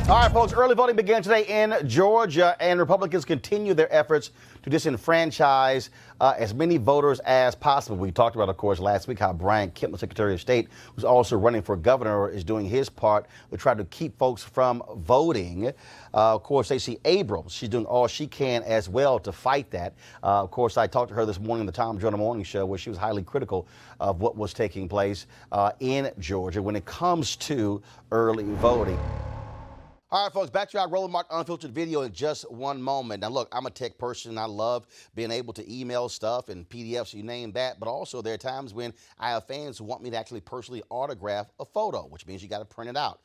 All right, folks, early voting began today in Georgia, and Republicans continue their efforts to disenfranchise as many voters as possible. We talked about, of course, last week how Brian Kemp, the Secretary of State, who's also running for governor, is doing his part to try to keep folks from voting. Of course, Stacey Abrams, she's doing all she can as well to fight that. Of course, I talked to her this morning on the Tom Joyner Morning Show, where she was highly critical of what was taking place in Georgia when it comes to early voting. All right, folks, back to our Roland Martin Unfiltered video in just one moment. Now, look, I'm a tech person. I love being able to email stuff and PDFs, you name that. But also, there are times when I have fans who want me to actually personally autograph a photo, which means you got to print it out.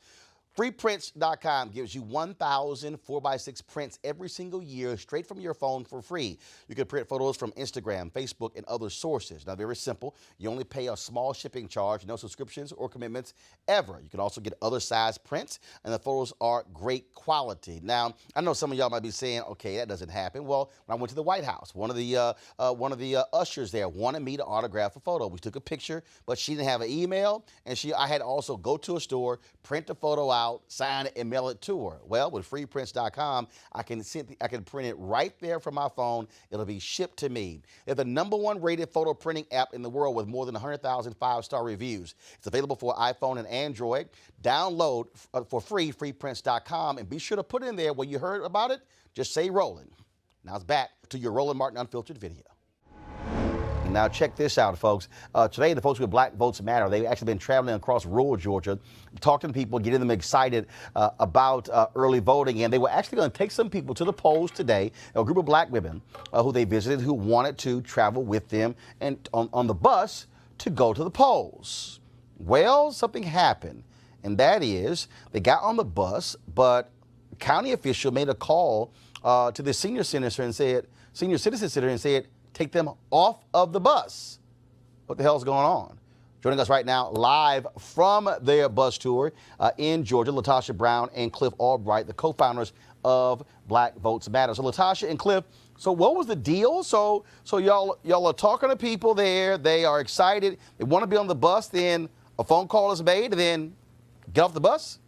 Freeprints.com gives you 1,000 4x6 prints every single year straight from your phone for free. You can print photos from Instagram, Facebook, and other sources. Now, very simple. You only pay a small shipping charge, no subscriptions or commitments ever. You can also get other size prints, and the photos are great quality. Now, I know some of y'all might be saying, okay, that doesn't happen. Well, when I went to the White House, one of the ushers there wanted me to autograph a photo. We took a picture, but she didn't have an email, and I had to also go to a store, print the photo out, sign it, and mail it to her. Well, with freeprints.com, I can print it right there from my phone. It'll be shipped to me. They're the #1 rated photo printing app in the world with more than 100,000 5-star reviews. It's available for iPhone and Android. Download for free freeprints.com, and be sure to put in there when you heard about it. Just say Roland. Now it's back to your Roland Martin Unfiltered video. Now check this out, folks. Today, the folks with Black Votes Matter, they've actually been traveling across rural Georgia, talking to people, getting them excited about early voting. And they were actually going to take some people to the polls today, a group of black women who they visited who wanted to travel with them and on the bus to go to the polls. Well, something happened, and that is they got on the bus, but a county official made a call to the senior citizen center and said, take them off of the bus. What the hell's going on? Joining us right now live from their bus tour in Georgia, LaTosha Brown and Cliff Albright, the co-founders of Black Votes Matter. So LaTosha and Cliff, so what was the deal? So y'all are talking to people there. They are excited. They want to be on the bus. Then a phone call is made, and then get off the bus?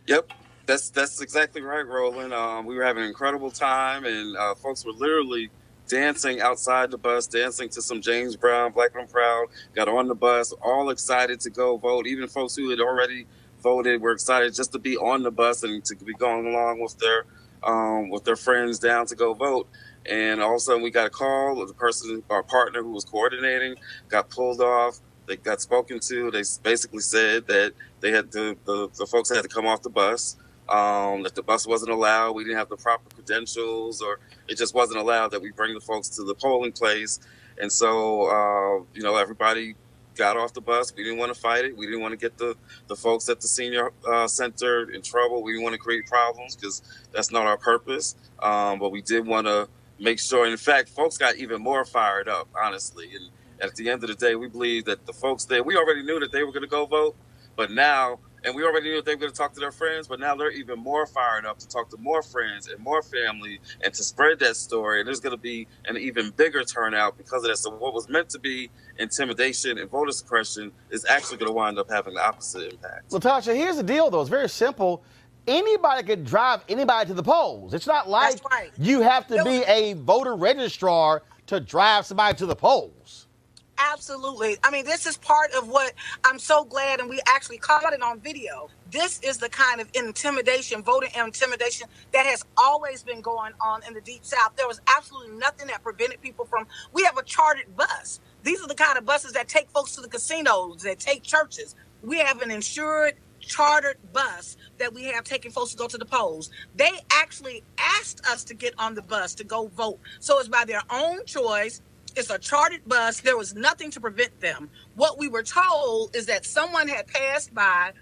Yep. That's exactly right, Roland. We were having an incredible time, and folks were literally dancing outside the bus, dancing to some James Brown, Black and Proud, got on the bus, all excited to go vote. Even folks who had already voted were excited just to be on the bus and to be going along with their friends down to go vote. And all of a sudden we got a call of the person, our partner who was coordinating, got pulled off. They got spoken to. They basically said that they had the folks had to come off the bus. That the bus wasn't allowed, we didn't have the proper credentials, or it just wasn't allowed that we bring the folks to the polling place. And so, everybody got off the bus. We didn't want to fight it. We didn't want to get the folks at the senior center in trouble. We didn't want to create problems because that's not our purpose. But we did want to make sure. In fact, folks got even more fired up, honestly. And at the end of the day, we believe that the folks there, we already knew that they were going to go vote, but now, and we already knew that they were going to talk to their friends, but now they're even more fired up to talk to more friends and more family and to spread that story. And there's going to be an even bigger turnout because of that. So what was meant to be intimidation and voter suppression is actually going to wind up having the opposite impact. LaTosha, here's the deal, though. It's very simple. Anybody can drive anybody to the polls. It's not like you have to be a voter registrar to drive somebody to the polls. Absolutely. I mean, this is part of what I'm so glad, and we actually caught it on video. This is the kind of intimidation, voter intimidation, that has always been going on in the Deep South. There was absolutely nothing that prevented people from. We have a chartered bus. These are the kind of buses that take folks to the casinos, that take churches. We have an insured, chartered bus that we have taking folks to go to the polls. They actually asked us to get on the bus to go vote. So it's by their own choice. It's a chartered bus. There was nothing to prevent them. What we were told is that someone had passed by,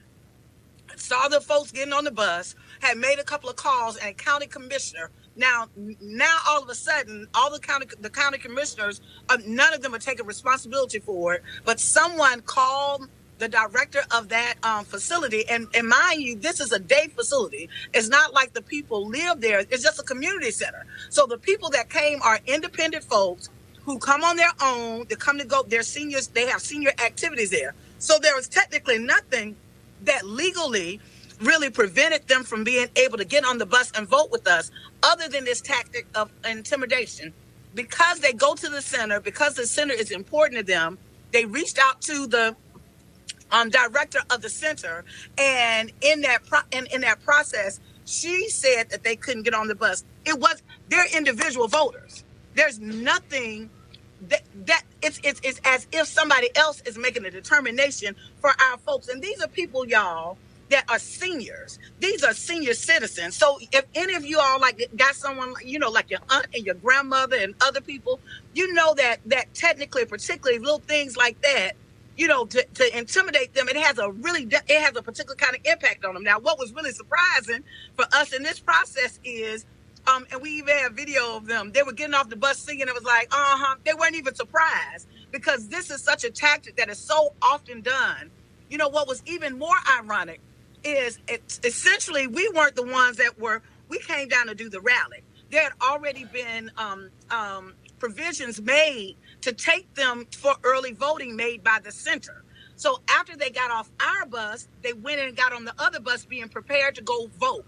saw the folks getting on the bus, had made a couple of calls, and a county commissioner. Now all of a sudden, all the county commissioners, none of them are taking responsibility for it, but someone called the director of that facility. And mind you, this is a day facility. It's not like the people live there. It's just a community center. So the people that came are independent folks who come on their own. They come to go, they're seniors, they have senior activities there. So there was technically nothing that legally really prevented them from being able to get on the bus and vote with us, other than this tactic of intimidation. Because they go to the center, because the center is important to them, they reached out to the director of the center, and in that process, she said that they couldn't get on the bus. It was their individual voters. There's nothing that it's as if somebody else is making a determination for our folks. And these are people, y'all, that are seniors. These are senior citizens. So if any of you all got someone, like your aunt and your grandmother and other people, that technically, particularly little things like that, to intimidate them, it has a particular kind of impact on them. Now, what was really surprising for us in this process is, and we even have video of them, they were getting off the bus singing. It was like, they weren't even surprised, because this is such a tactic that is so often done. What was even more ironic is essentially we weren't the ones we came down to do the rally. There had already been provisions made to take them for early voting made by the center. So after they got off our bus, they went and got on the other bus being prepared to go vote.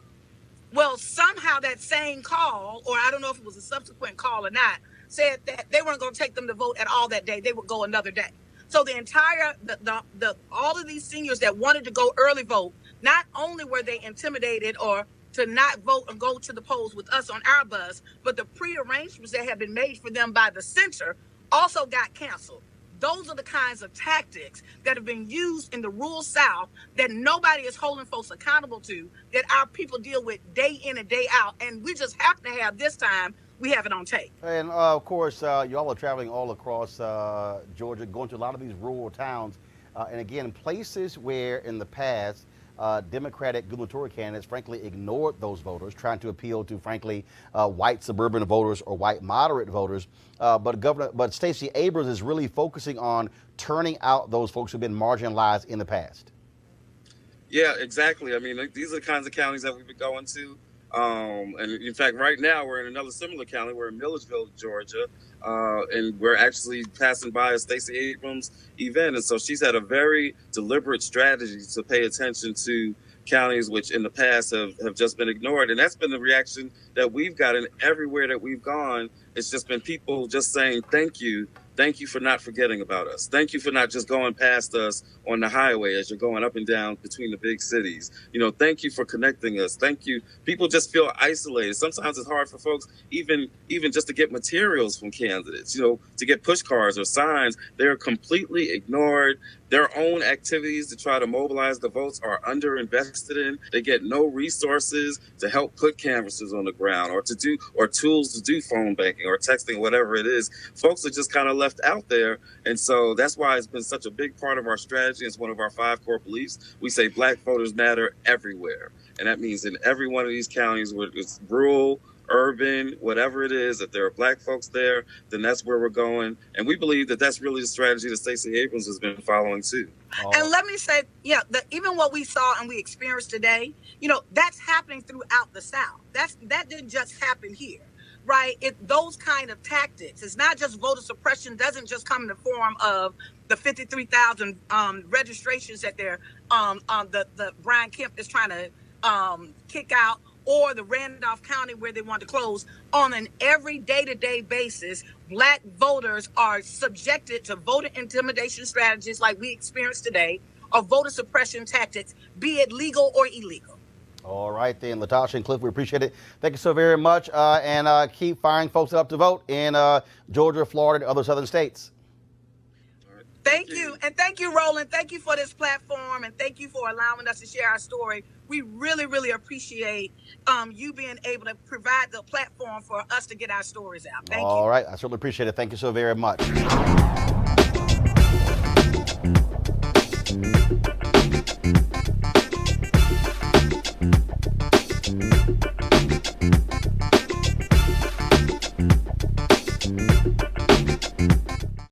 Well, somehow that same call, or I don't know if it was a subsequent call or not, said that they weren't going to take them to vote at all that day. They would go another day. So the entire, all of these seniors that wanted to go early vote, not only were they intimidated or to not vote and go to the polls with us on our bus, but the prearrangements that had been made for them by the center also got canceled. Those are the kinds of tactics that have been used in the rural South that nobody is holding folks accountable to, that our people deal with day in and day out. And we just happen to have this time, we have it on tape. And of course, y'all are traveling all across Georgia, going to a lot of these rural towns. And again, places where in the past, Democratic gubernatorial candidates, frankly, ignored those voters, trying to appeal to, frankly, white suburban voters or white moderate voters. But Stacey Abrams is really focusing on turning out those folks who've been marginalized in the past. Yeah, exactly. I mean, these are the kinds of counties that we've been going to. And in fact, right now we're in another similar county. We're in Louisville, Georgia, and we're actually passing by a Stacey Abrams event. And so she's had a very deliberate strategy to pay attention to counties which in the past have just been ignored. And that's been the reaction that we've gotten everywhere that we've gone. It's just been people just saying, thank you. Thank you for not forgetting about us. Thank you for not just going past us on the highway as you're going up and down between the big cities. Thank you for connecting us. Thank you. People just feel isolated. Sometimes it's hard for folks, even just to get materials from candidates, to get push cards or signs. They're completely ignored. Their own activities to try to mobilize the votes are underinvested in. They get no resources to help put canvassers on the ground or tools to do phone banking or texting, whatever it is. Folks are just kind of left out there. And so that's why it's been such a big part of our strategy. It's one of our 5 core beliefs. We say Black voters matter everywhere. And that means in every one of these counties, whether it's rural, urban, whatever it is, if there are Black folks there, then that's where we're going. And we believe that that's really the strategy that Stacey Abrams has been following too. And let me say, even what we saw and we experienced today, that's happening throughout the South. That didn't just happen here, right? Those kind of tactics. It's not just voter suppression. Doesn't just come in the form of the 53,000 registrations that the Brian Kemp is trying to kick out, or the Randolph County where they want to close. On an every day-to-day basis, Black voters are subjected to voter intimidation strategies like we experienced today, or voter suppression tactics, be it legal or illegal. All right, then, LaTosha and Cliff, we appreciate it. Thank you so very much, and keep firing folks up to vote in Georgia, Florida, and other southern states. Thank you. And thank you, Roland. Thank you for this platform, and thank you for allowing us to share our story. We really, really appreciate you being able to provide the platform for us to get our stories out. Thank you. All right. I certainly appreciate it. Thank you so very much.